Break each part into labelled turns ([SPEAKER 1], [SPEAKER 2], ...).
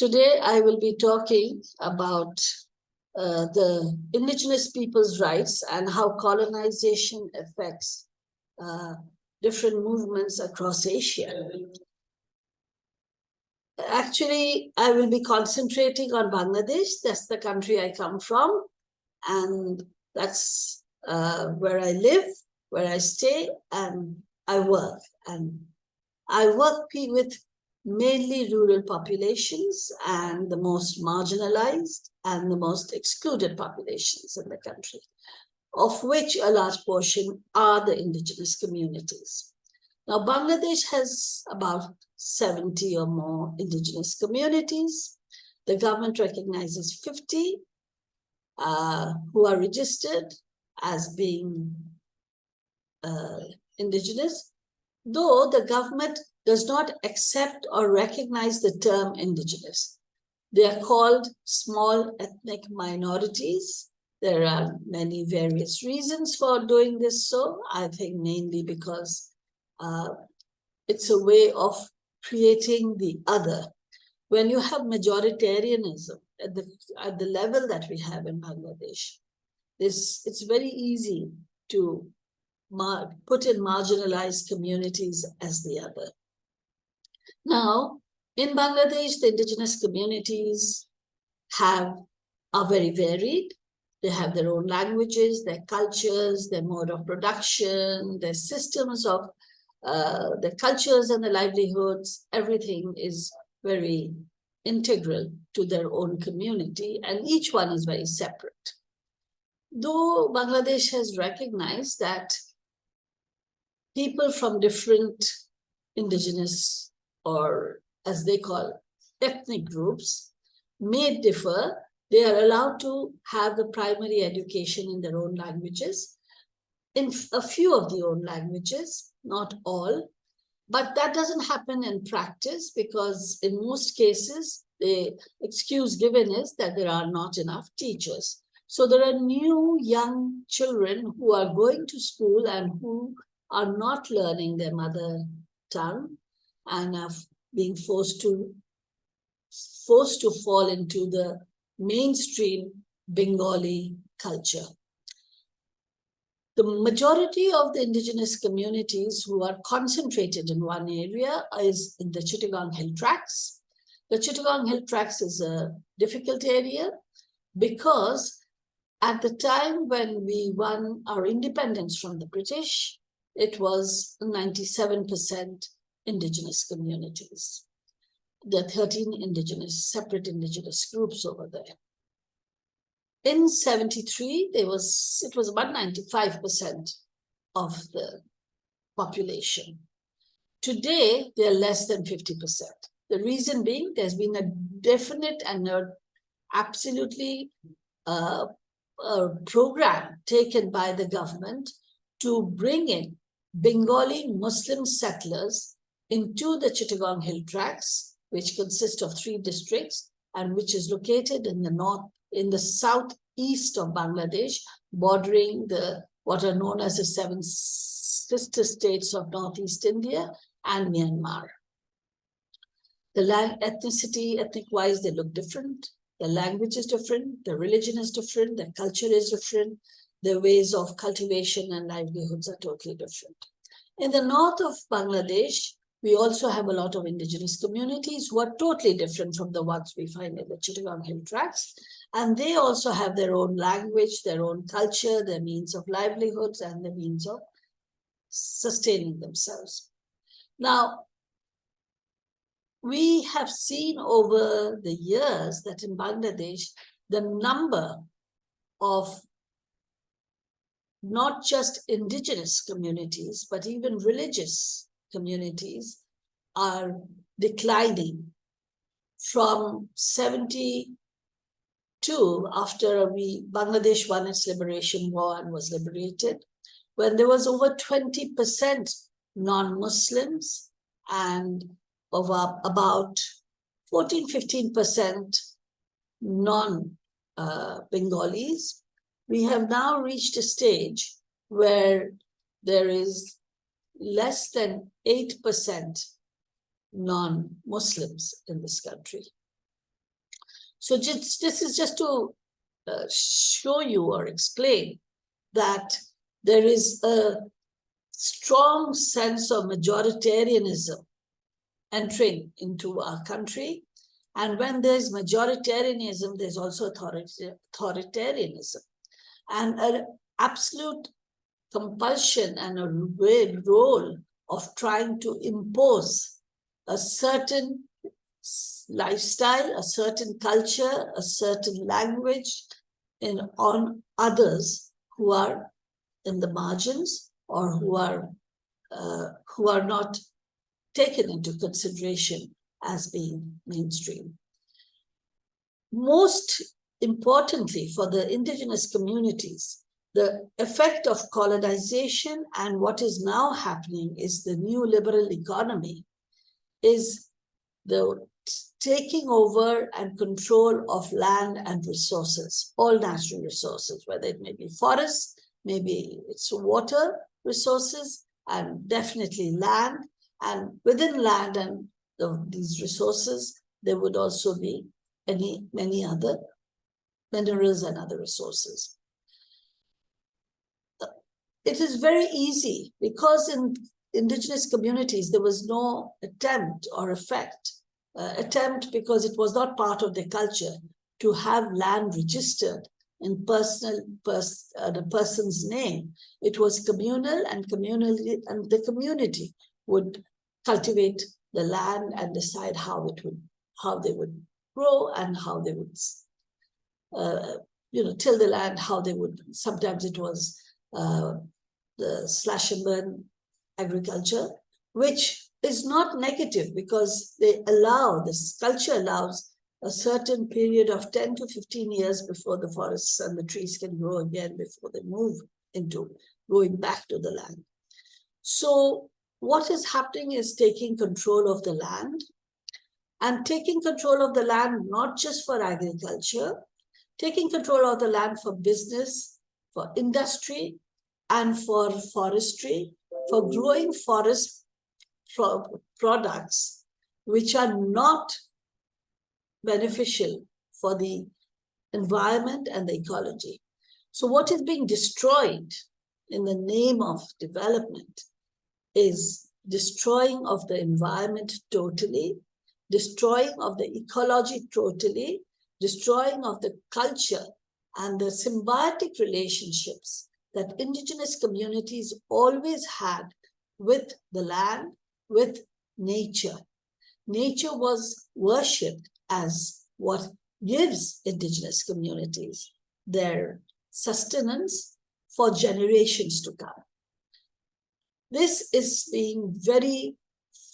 [SPEAKER 1] Today, I will be talking about the indigenous people's rights and how colonization affects different movements across Asia. Actually, I will be concentrating on Bangladesh. That's the country I come from. And that's where I live, where I stay, and I work. And I work with mainly rural populations and the most marginalized and the most excluded populations in the country, of which a large portion are the indigenous communities. Now, Bangladesh has about 70 or more indigenous communities. The government recognizes 50 who are registered as being indigenous, though the government does not accept or recognize the term indigenous. They are called small ethnic minorities. There are many various reasons for doing this so. I think mainly because it's a way of creating the other. When you have majoritarianism at the level that we have in Bangladesh, it's very easy to put in marginalized communities as the other. Now, in Bangladesh, the indigenous communities are very varied. They have their own languages, their cultures, their mode of production, their systems of their cultures and their livelihoods. Everything is very integral to their own community, and each one is very separate. Though Bangladesh has recognized that people from different indigenous, or as they call ethnic groups, may differ, they are allowed to have the primary education in their own languages, in a few of the own languages, not all. But that doesn't happen in practice because in most cases, the excuse given is that there are not enough teachers. So there are new young children who are going to school and who are not learning their mother tongue and are being forced to fall into the mainstream Bengali culture. The majority of the indigenous communities who are concentrated in one area is in the Chittagong Hill Tracts. The Chittagong Hill Tracts is a difficult area because at the time when we won our independence from the British, it was 97% indigenous communities. There are 13 separate indigenous groups over there. In 73, it was about 95% of the population. Today, they're less than 50%. The reason being, there's been a definite and absolutely a program taken by the government to bring in Bengali Muslim settlers into the Chittagong Hill Tracts, which consist of 3 districts and which is located in the southeast of Bangladesh, bordering what are known as the 7 sister states of Northeast India and Myanmar. The ethnic-wise, they look different. The language is different. The religion is different. The culture is different. The ways of cultivation and livelihoods are totally different. In the north of Bangladesh, we also have a lot of indigenous communities who are totally different from the ones we find in the Chittagong Hill Tracts. And they also have their own language, their own culture, their means of livelihoods, and the means of sustaining themselves. Now, we have seen over the years that in Bangladesh, the number of not just indigenous communities, but even religious communities are declining. From 72, after Bangladesh won its liberation war and was liberated, when there was over 20% non-Muslims and about 14-15% non-Bengalis, we have now reached a stage where there is less than 8% non-Muslims in this country. So this is just to show you or explain that there is a strong sense of majoritarianism entering into our country. And when there's majoritarianism, there's also authoritarianism, and an absolute compulsion and a role of trying to impose a certain lifestyle, a certain culture, a certain language on others who are in the margins or who are not taken into consideration as being mainstream. Most importantly, for the indigenous communities, the effect of colonization and what is now happening is the new liberal economy is the taking over and control of land and resources, all natural resources, whether it may be forests, maybe it's water resources, and definitely land. And within land and these resources, there would also be many other minerals and other resources. It is very easy because in indigenous communities, there was no attempt or attempt because it was not part of their culture to have land registered in the person's name. It was communal, and the community would cultivate the land and decide how they would grow and how they would till the land, how they would. Sometimes it was the slash and burn agriculture, which is not negative because this culture allows a certain period of 10 to 15 years before the forests and the trees can grow again before they move into going back to the land. So what is happening is taking control of the land, and taking control of the land not just for agriculture, taking control of the land for business, for industry, and for forestry, for growing forest products which are not beneficial for the environment and the ecology. So what is being destroyed in the name of development is destroying of the environment totally, destroying of the ecology totally, destroying of the culture and the symbiotic relationships that indigenous communities always had with the land, with nature. Nature was worshipped as what gives indigenous communities their sustenance for generations to come. This is being very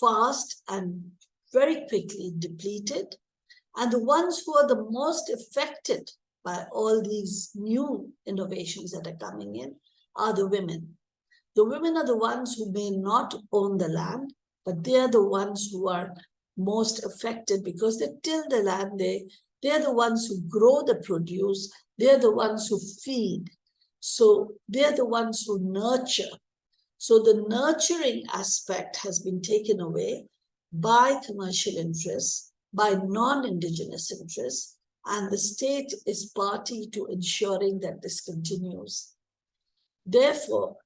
[SPEAKER 1] fast and very quickly depleted, and the ones who are the most affected by all these new innovations that are coming in are the women. The women are the ones who may not own the land, but they are the ones who are most affected because they till the land, they are the ones who grow the produce, they are the ones who feed. So they are the ones who nurture. So the nurturing aspect has been taken away by commercial interests, by non-indigenous interests, and the state is party to ensuring that this continues. Therefore,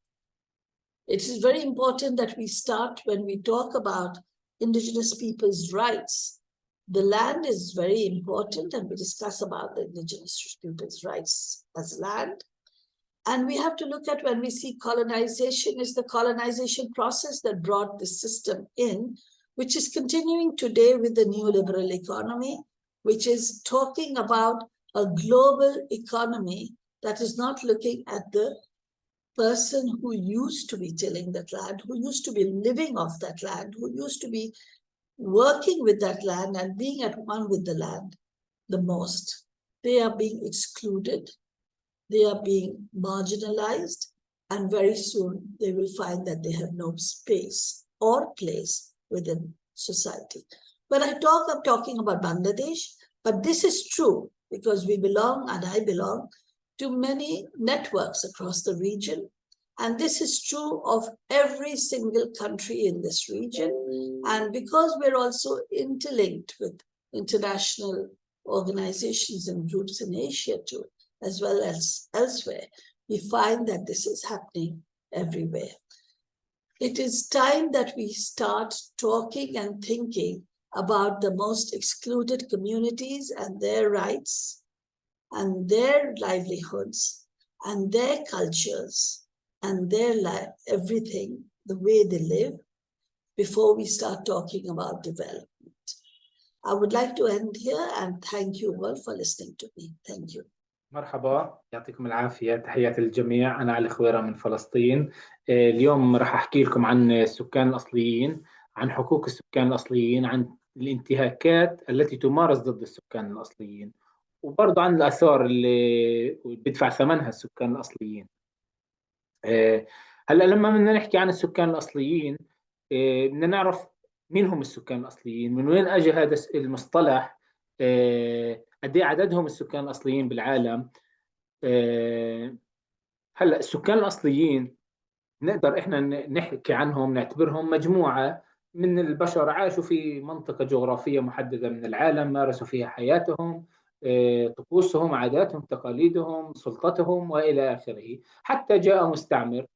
[SPEAKER 1] it is very important that we start when we talk about indigenous people's rights. The land is very important, and we discuss about the indigenous people's rights as land. And we have to look at when we see colonization, is the colonization process that brought this system in, which is continuing today with the neoliberal economy, which is talking about a global economy that is not looking at the person who used to be tilling that land, who used to be living off that land, who used to be working with that land and being at one with the land the most. They are being excluded, they are being marginalized, and very soon they will find that they have no space or place within society. When I talk, I'm talking about Bangladesh, but this is true because we belong, and I belong, to many networks across the region. And this is true of every single country in this region. And because we're also interlinked with international organizations and groups in Asia too, as well as elsewhere, we find that this is happening everywhere. It is time that we start talking and thinking about the most excluded communities and their rights and their livelihoods and their cultures and their everything, the way they live, before we start talking about development. I would like to end here and thank you all for listening to me. Thank you.
[SPEAKER 2] مرحبا، يعطيكم العافية، تحياتي للجميع. أنا خويره من فلسطين. اليوم راح أحكي لكم عن السكان الأصليين، عن حقوق السكان الأصليين، عن الانتهاكات التي تمارس ضد السكان الأصليين، وبرضه عن الآثار اللي بيدفع ثمنها السكان الأصليين. هلا لما بدنا نحكي عن السكان الأصليين، بدنا نعرف مين هم السكان الأصليين، من وين أجى هذا المصطلح، قد ايه عددهم السكان الأصليين بالعالم. هلا السكان الأصليين نقدر احنا نحكي عنهم، نعتبرهم مجموعة من البشر عاشوا في منطقة جغرافية محددة من العالم، مارسوا فيها حياتهم، طقوسهم، عاداتهم، تقاليدهم، سلطتهم وإلى آخره، حتى جاء مستعمر.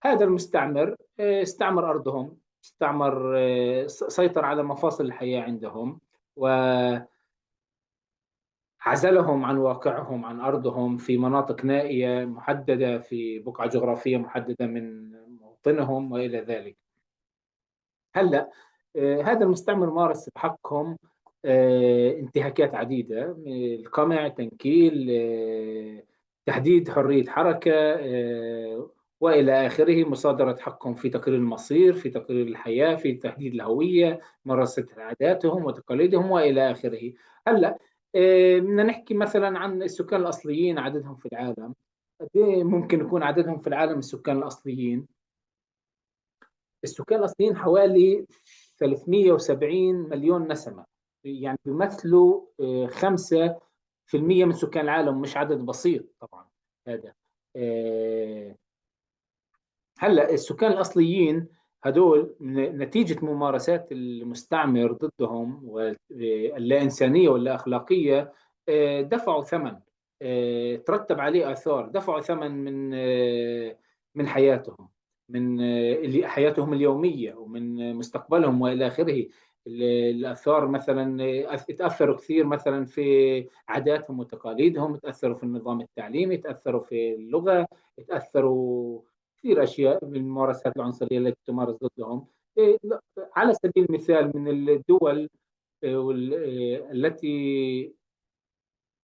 [SPEAKER 2] هذا المستعمر استعمر أرضهم، استعمر، سيطر على مفاصل الحياة عندهم، وعزلهم عن واقعهم، عن أرضهم، في مناطق نائية محددة، في بقعة جغرافية محددة من موطنهم وإلى ذلك. هلأ هذا المستعمر مارس بحقهم انتهاكات عديدة: القمع، تنكيل، تحديد حرية حركة، وإلى آخره، مصادرة حقهم في تقرير المصير، في تقرير الحياة، في تحديد الهوية، ممارسة عاداتهم وتقاليدهم وإلى آخره. هلأ بدنا نحكي مثلا عن السكان الأصليين، عددهم في العالم. قد إيه ممكن يكون عددهم في العالم السكان الأصليين؟ السكان الأصليين حوالي 370 مليون نسمة، يعني بيمثلوا 5% من سكان العالم، مش عدد بسيط طبعا هذا. هلا السكان الأصليين هدول نتيجة ممارسات المستعمر ضدهم واللا إنسانية واللا أخلاقية، دفعوا ثمن، ترتب عليه آثار، دفعوا ثمن من حياتهم، من حياتهم اليومية ومن مستقبلهم وإلى آخره. الآثار مثلا تأثروا كثير مثلا في عاداتهم وتقاليدهم، تأثروا في النظام التعليمي، تأثروا في اللغة، تأثروا كثير أشياء من الممارسات العنصرية التي تمارس ضدهم. على سبيل المثال، من الدول التي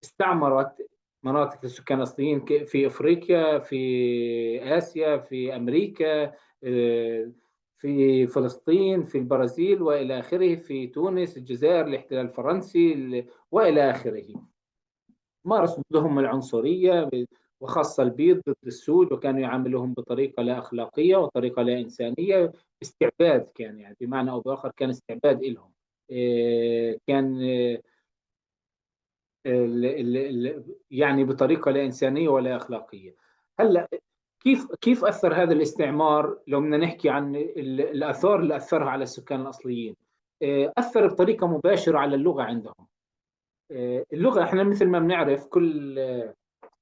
[SPEAKER 2] استعمرت مناطق السكان الأصليين في أفريقيا، في آسيا، في أمريكا، في فلسطين، في البرازيل وإلى آخره، في تونس، الجزائر، الاحتلال الفرنسي وإلى آخره. مارسوا ضدهم العنصرية، وخاصة البيض ضد السود، وكانوا يعاملوهم بطريقة لا أخلاقية وطريقة لا إنسانية. استعباد كان، يعني بمعنى أو بآخر كان استعباد لهم. كان يعني بطريقة لا إنسانية ولا أخلاقية. هلا كيف أثر هذا الاستعمار؟ لو بدنا نحكي عن الآثار اللي أثرها على السكان الأصليين، أثر بطريقة مباشرة على اللغة عندهم. اللغة، احنا مثل ما بنعرف كل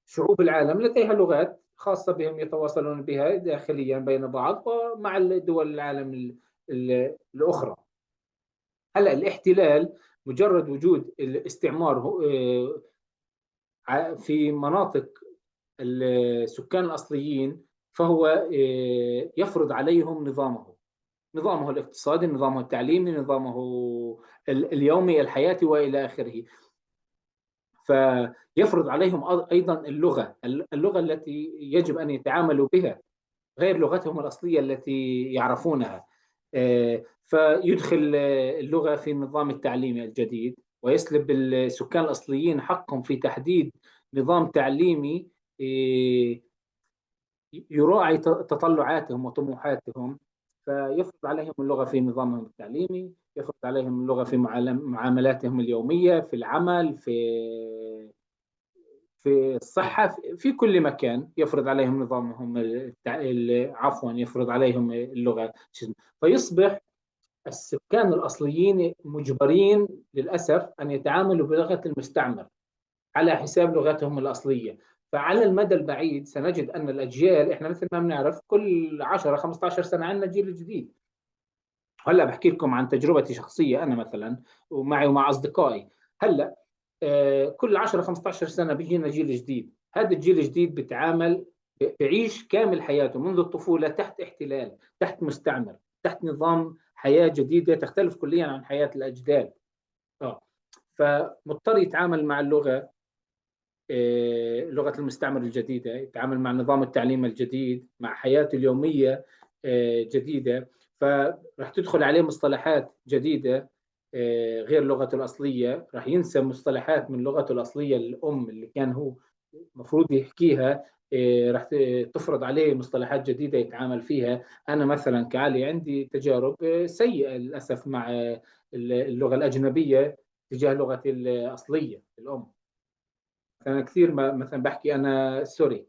[SPEAKER 2] شعوب العالم لديها لغات خاصة بهم، يتواصلون بها داخليا بين بعض ومع الدول العالم الأخرى. هلا الاحتلال، مجرد وجود الاستعمار في مناطق السكان الأصليين، فهو يفرض عليهم نظامه الاقتصادي، نظامه التعليمي، نظامه اليومي الحياتي وإلى آخره. فيفرض عليهم أيضا اللغة التي يجب أن يتعاملوا بها، غير لغتهم الأصلية التي يعرفونها. فيدخل اللغة في النظام التعليمي الجديد، ويسلب السكان الأصليين حقهم في تحديد نظام تعليمي يراعي تطلعاتهم وطموحاتهم. فيفرض عليهم اللغة في نظامهم التعليمي، يفرض عليهم اللغة في معاملاتهم اليومية، في العمل، في الصحة، في كل مكان يفرض عليهم نظامهم، عفوا، يفرض عليهم اللغة. فيصبح السكان الأصليين مجبرين للأسف أن يتعاملوا بلغة المستعمر على حساب لغتهم الأصلية. فعلى المدى البعيد سنجد أن الأجيال، إحنا مثل ما بنعرف كل 10 15 سنة عندنا جيل جديد. هلا بحكي لكم عن تجربتي شخصية أنا مثلا ومعي ومع أصدقائي. هلا كل 10 15 سنة بيجينا جيل جديد. هذا الجيل الجديد بيتعامل، بيعيش كامل حياته منذ الطفولة تحت احتلال، تحت مستعمر، تحت نظام حياة جديدة تختلف كليا عن حياة الأجداد. فمضطر يتعامل مع اللغة، لغة المستعمر الجديدة، يتعامل مع نظام التعليم الجديد، مع حياته اليومية جديدة. فرح تدخل عليه مصطلحات جديدة غير لغته الأصلية. رح ينسى مصطلحات من لغته الأصلية الأم اللي كان هو مفروض يحكيها. رح تفرض عليه مصطلحات جديدة يتعامل فيها. أنا مثلا كعلي عندي تجارب سيئة للأسف مع اللغة الأجنبية تجاه لغتي الأصلية الأم. أنا كثير مثلا بحكي أنا سوري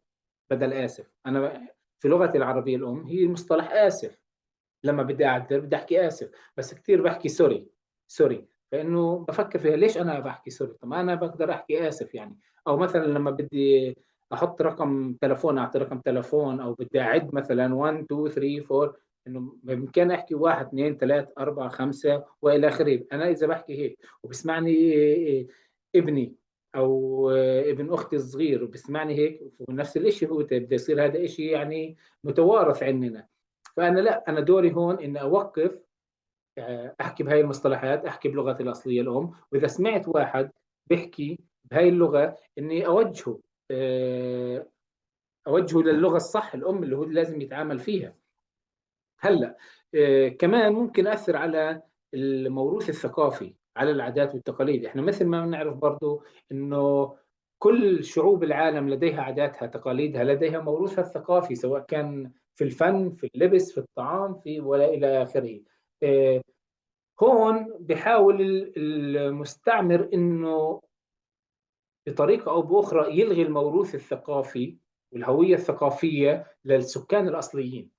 [SPEAKER 2] بدل آسف. أنا في لغتي العربية الأم هي مصطلح آسف، لما بدي أعذر بدي أحكي آسف، بس كثير بحكي سوري. سوري فإنه بفكر فيها ليش أنا بحكي سوري؟ طب ما أنا بقدر أحكي آسف يعني. أو مثلا لما بدي أحط رقم تلفون أعطي رقم تلفون، أو بدي أعد مثلا 1 2 3 4، إنه بإمكاني أحكي 1 2 3 4 5 وإلى آخره. أنا إذا بحكي هيك وبسمعني ابني او ابن اختي الصغير وبسمعني هيك، ونفس الشيء هو بده يصير هذا شيء يعني متوارث عندنا. فانا لا، انا دوري هون اني اوقف، احكي بهاي المصطلحات، احكي بلغتي الاصليه الام، واذا سمعت واحد بيحكي بهاي اللغه اني اوجهه، اوجهه للغه الصح الام اللي هو لازم يتعامل فيها. هلا كمان ممكن اثر على الموروث الثقافي، على العادات والتقاليد. احنا مثل ما بنعرف برضو انه كل شعوب العالم لديها عاداتها، تقاليدها، لديها موروثها الثقافي، سواء كان في الفن، في اللبس، في الطعام، في ولا الى اخره. آه، هون بحاول المستعمر انه بطريقه او باخرى يلغي الموروث الثقافي والهويه الثقافيه للسكان الاصليين.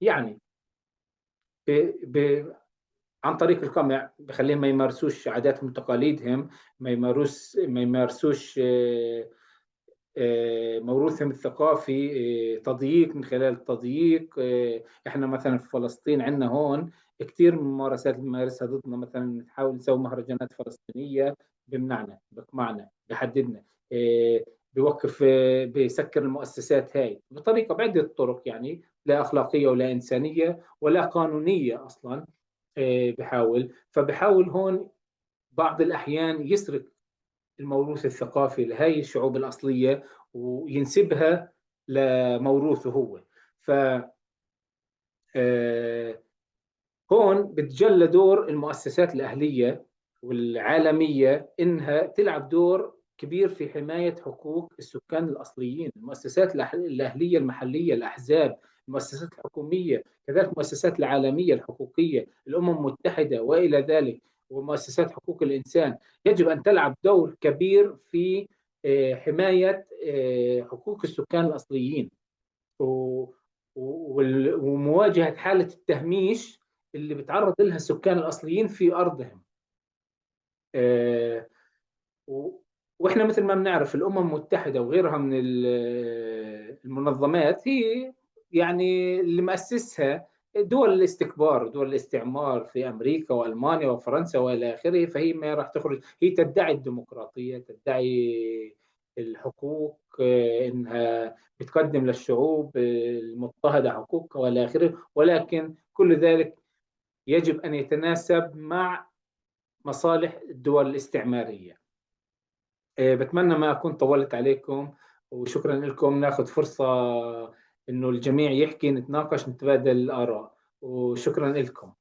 [SPEAKER 2] يعني ب... ب... عن طريق القمع بخليهم ما يمارسوش عاداتهم وتقاليدهم، ما يمارسوش موروثهم الثقافي. تضييق، من خلال التضييق احنا مثلا في فلسطين عندنا هون كثير من الممارسات اللي بنمارسها ضدنا. مثلا نحاول نسوي مهرجانات فلسطينية، بمنعنا، بقمعنا، بحددنا، بوقف، بيسكر المؤسسات هاي بطريقة، بعدة طرق يعني، لا أخلاقية ولا إنسانية ولا قانونية أصلا. فبحاول هون بعض الأحيان يسرق الموروث الثقافي لهي الشعوب الأصلية وينسبها لموروثه هو. ف هون بتجلى دور المؤسسات الأهلية والعالمية إنها تلعب دور كبير في حماية حقوق السكان الأصليين. المؤسسات الأهلية المحلية، الأحزاب، المؤسسات الحكومية، كذلك المؤسسات العالمية الحقوقية، الأمم المتحدة وإلى ذلك، ومؤسسات حقوق الإنسان، يجب أن تلعب دور كبير في حماية حقوق السكان الأصليين ومواجهة حالة التهميش اللي بتعرض لها السكان الأصليين في أرضهم. آه، واحنا مثل ما بنعرف الامم المتحده وغيرها من المنظمات هي يعني اللي مؤسسها دول الاستكبار، دول الاستعمار في امريكا والمانيا وفرنسا والى اخره. فهي ما راح تخرج، هي تدعي الديمقراطيه، تدعي الحقوق، انها بتقدم للشعوب المضطهده حقوقها والى اخره، ولكن كل ذلك يجب ان يتناسب مع مصالح الدول الاستعماريه. بتمنى ما أكون طولت عليكم، وشكرا لكم. ناخذ فرصة إنه الجميع يحكي، نتناقش، نتبادل الآراء، وشكرا لكم.